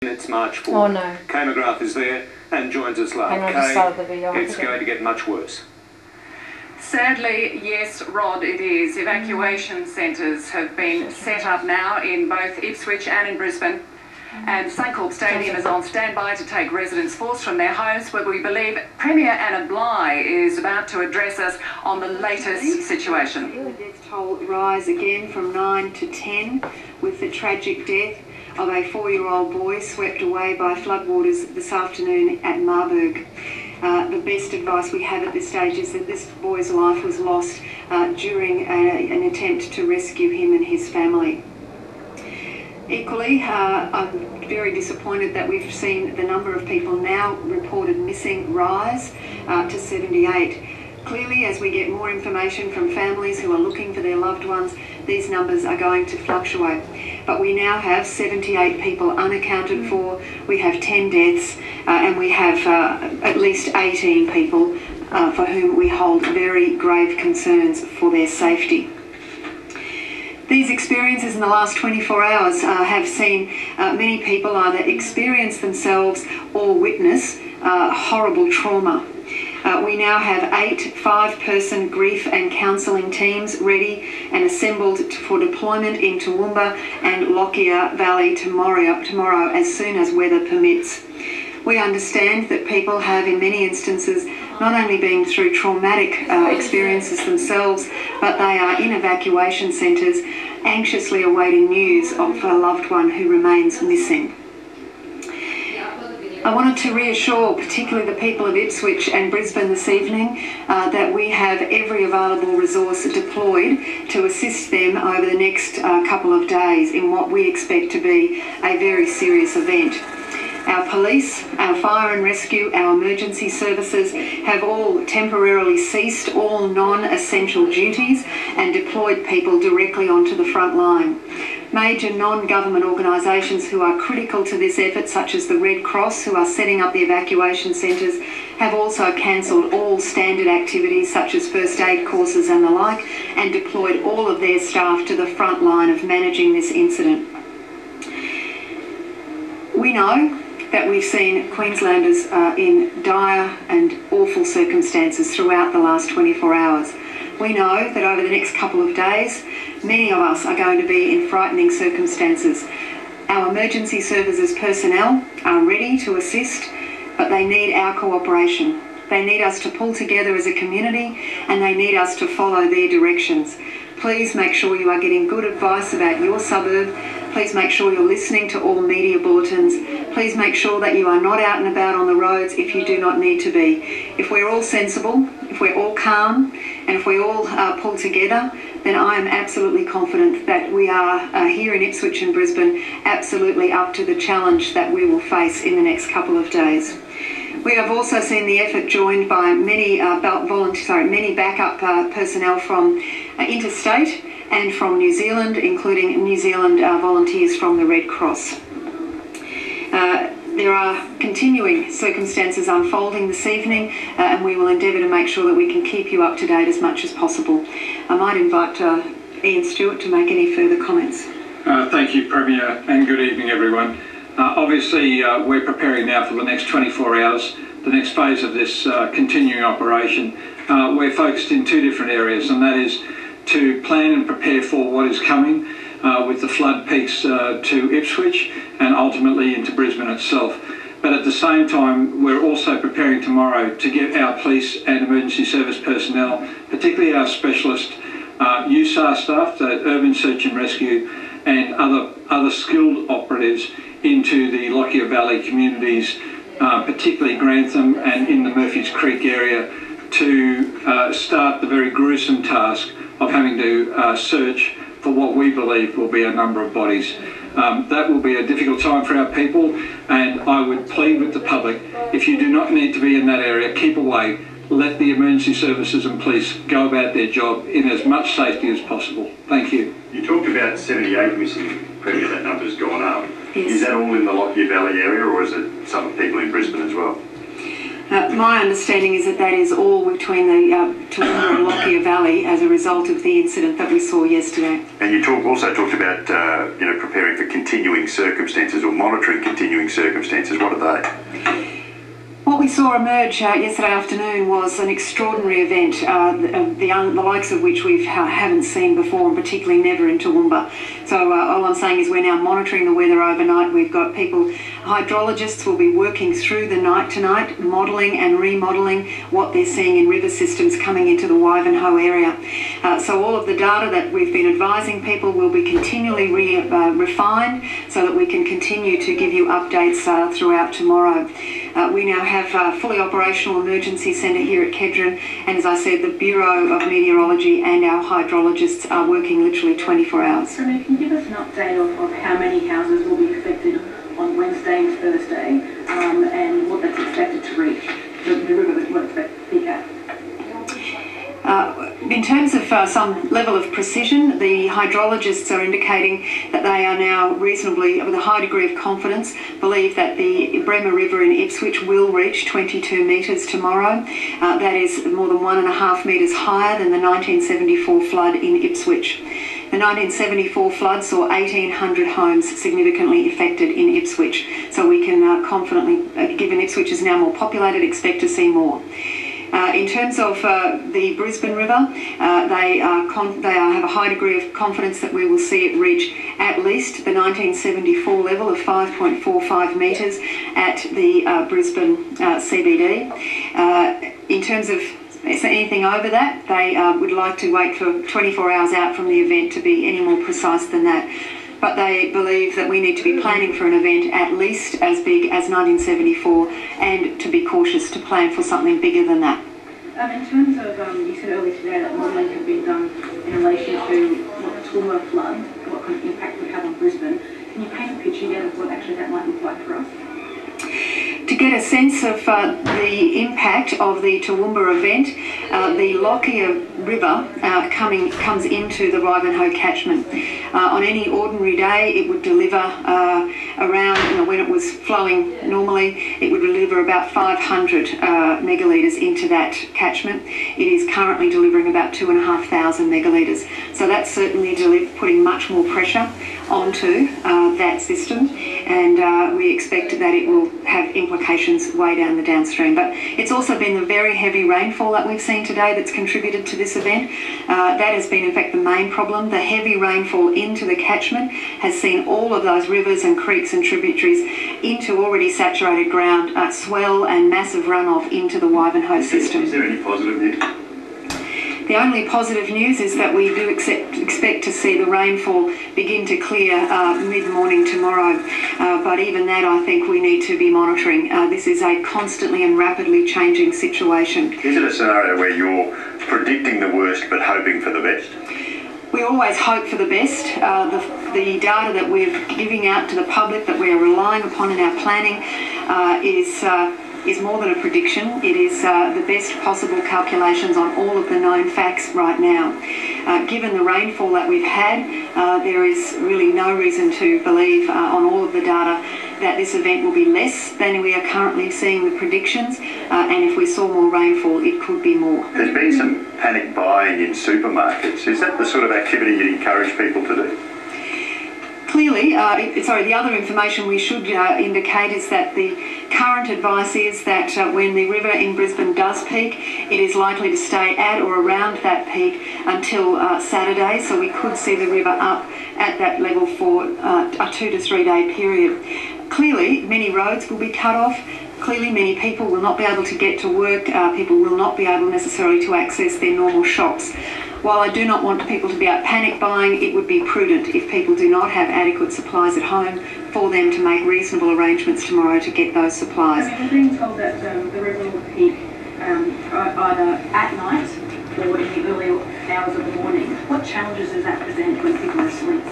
It's March 4. Oh no. Kay McGrath is there and joins us live. Hang on, just started the video. It's going to get much worse. Sadly, yes, Rod, it is. Evacuation centres have been set up now in both Ipswich and in Brisbane. And Suncorp Stadium is on standby to take residents forced from their homes, where we believe Premier Anna Bligh is about to address us on the latest situation. The death toll rise again from 9 to 10 with the tragic death of a 4-year-old boy swept away by floodwaters this afternoon at Marburg. The best advice we have at this stage is that this boy's life was lost during an attempt to rescue him and his family. Equally, I'm very disappointed that we've seen the number of people now reported missing rise to 78. Clearly, as we get more information from families who are looking for their loved ones, these numbers are going to fluctuate. But we now have 78 people unaccounted for, we have 10 deaths, and we have at least 18 people for whom we hold very grave concerns for their safety. These experiences in the last 24 hours have seen many people either experience themselves or witness horrible trauma. We now have 8 5-person grief and counselling teams ready and assembled for deployment in Toowoomba and Lockyer Valley tomorrow as soon as weather permits. We understand that people have in many instances not only been through traumatic experiences themselves, but they are in evacuation centres anxiously awaiting news of a loved one who remains missing. I wanted to reassure particularly the people of Ipswich and Brisbane this evening that we have every available resource deployed to assist them over the next couple of days in what we expect to be a very serious event. Our police, our fire and rescue, our emergency services have all temporarily ceased all non-essential duties and deployed people directly onto the front line. Major non-government organisations who are critical to this effort, such as the Red Cross, who are setting up the evacuation centres, have also cancelled all standard activities such as first aid courses and the like, and deployed all of their staff to the front line of managing this incident. We know that we've seen Queenslanders in dire and awful circumstances throughout the last 24 hours. We know that over the next couple of days, many of us are going to be in frightening circumstances. Our emergency services personnel are ready to assist, but they need our cooperation. They need us to pull together as a community, and they need us to follow their directions. Please make sure you are getting good advice about your suburb. Please make sure you're listening to all media bulletins. Please make sure that you are not out and about on the roads if you do not need to be. If we're all sensible, if we're all calm, and if we all pull together, then I am absolutely confident that we are here in Ipswich and Brisbane absolutely up to the challenge that we will face in the next couple of days. We have also seen the effort joined by many backup personnel from interstate and from New Zealand, including New Zealand volunteers from the Red Cross. There are continuing circumstances unfolding this evening, and we will endeavour to make sure that we can keep you up to date as much as possible. I might invite Ian Stewart to make any further comments. Thank you, Premier, and good evening, everyone. Obviously, we're preparing now for the next 24 hours, the next phase of this continuing operation. We're focused in 2 different areas, and that is to plan and prepare for what is coming with the flood peaks to Ipswich and ultimately into Brisbane itself. But at the same time, we're also preparing tomorrow to get our police and emergency service personnel, particularly our specialist USAR staff, the Urban Search and Rescue, and other skilled operatives into the Lockyer Valley communities, particularly Grantham and in the Murphys Creek area, to start the very gruesome task of having to search for what we believe will be a number of bodies. That will be a difficult time for our people, and I would plead with the public, if you do not need to be in that area, keep away. Let the emergency services and police go about their job in as much safety as possible. Thank you. You talked about 78 missing, Premier, that number's gone up. Yes. Is that all in the Lockyer Valley area, or is it some people in Brisbane as well? My understanding is that that is all between the Toowoomba and Lockyer Valley as a result of the incident that we saw yesterday. And you also talked about preparing for continuing circumstances or monitoring continuing circumstances. What are they? What we saw emerge yesterday afternoon was an extraordinary event, the likes of which we haven't seen before, and particularly never in Toowoomba. So all I'm saying is we're now monitoring the weather overnight. We've got hydrologists will be working through the night tonight, modelling and remodelling what they're seeing in river systems coming into the Ivanhoe area. So all of the data that we've been advising people will be continually refined so that we can continue to give you updates throughout tomorrow. We now have a fully operational emergency centre here at Kedron, and as I said, the Bureau of Meteorology and our hydrologists are working literally 24 hours. So can you give us an update of how many houses will be affected on Wednesday and Thursday, and what that's expected to reach, the river that we're expected to peak at? In terms of some level of precision, the hydrologists are indicating that they are now reasonably, with a high degree of confidence, believe that the Bremer River in Ipswich will reach 22 metres tomorrow. That is more than 1.5 metres higher than the 1974 flood in Ipswich. The 1974 flood saw 1,800 homes significantly affected in Ipswich, so we can confidently, given Ipswich is now more populated, expect to see more. In terms of the Brisbane River, they have a high degree of confidence that we will see it reach at least the 1974 level of 5.45 metres at the Brisbane CBD. In terms of anything over that, they would like to wait for 24 hours out from the event to be any more precise than that. But they believe that we need to be planning for an event at least as big as 1974 and to be cautious to plan for something bigger than that. In terms of, you said earlier today that modelling had been done in relation to what the Toowoomba flood, what kind of impact it would have on Brisbane. Can you paint a picture yet of what actually that might look like for us? To get a sense of the impact of the Toowoomba event, the Lockyer River comes into the Ivanhoe catchment. On any ordinary day, it would deliver around, when it was flowing normally, it would deliver about 500 megalitres into that catchment. It is currently delivering about 2,500 megalitres. So that's certainly putting much more pressure onto that system, and we expect that it will have implications way down the downstream. But it's also been the very heavy rainfall that we've seen today that's contributed to this event. That has been in fact the main problem. The heavy rainfall into the catchment has seen all of those rivers and creeks and tributaries into already saturated ground swell and massive runoff into the Ivanhoe system. Is there any positive news? The only positive news is that we do expect to see the rainfall begin to clear mid-morning tomorrow. But even that, I think we need to be monitoring. This is a constantly and rapidly changing situation. Is it a scenario where you're predicting the worst but hoping for the best? We always hope for the best. The data that we're giving out to the public, that we're relying upon in our planning, is more than a prediction. It is the best possible calculations on all of the known facts right now. Given the rainfall that we've had, there is really no reason to believe on all of the data that this event will be less than we are currently seeing the predictions, and if we saw more rainfall, it could be more. There's been some panic buying in supermarkets. Is that the sort of activity you'd encourage people to do? Clearly, the other information we should indicate is that the current advice is that when the river in Brisbane does peak, it is likely to stay at or around that peak until Saturday, so we could see the river up at that level for a 2 to 3 day period. Clearly, many roads will be cut off. Clearly, many people will not be able to get to work. People will not be able necessarily to access their normal shops. While I do not want people to be out panic buying, it would be prudent if people do not have adequate supplies at home for them to make reasonable arrangements tomorrow to get those supplies. We're being told that the river will peak either at night or in the early hours of the morning. What challenges does that present when people are asleep?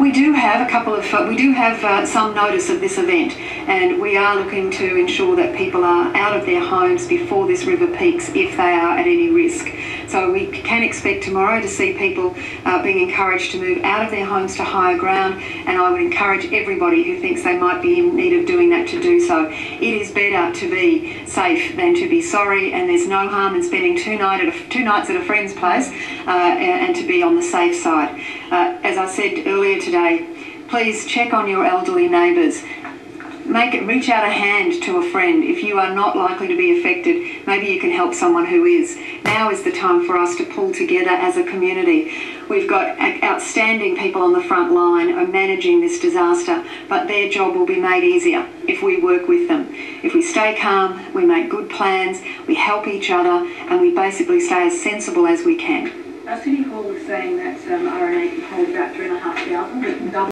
We do have some notice of this event, and we are looking to ensure that people are out of their homes before this river peaks if they are at any risk. So we can expect tomorrow to see people being encouraged to move out of their homes to higher ground, and I would encourage everybody who thinks they might be in need of doing that to do so. It is better to be safe than to be sorry, and there's no harm in spending two nights at a friend's place and to be on the safe side. As I said earlier today, please check on your elderly neighbours. Reach out a hand to a friend. If you are not likely to be affected, maybe you can help someone who is. Now is the time for us to pull together as a community. We've got outstanding people on the front line of managing this disaster, but their job will be made easier if we work with them. If we stay calm, we make good plans, we help each other, and we basically stay as sensible as we can. City Hall was saying that RNA can hold about 3,500.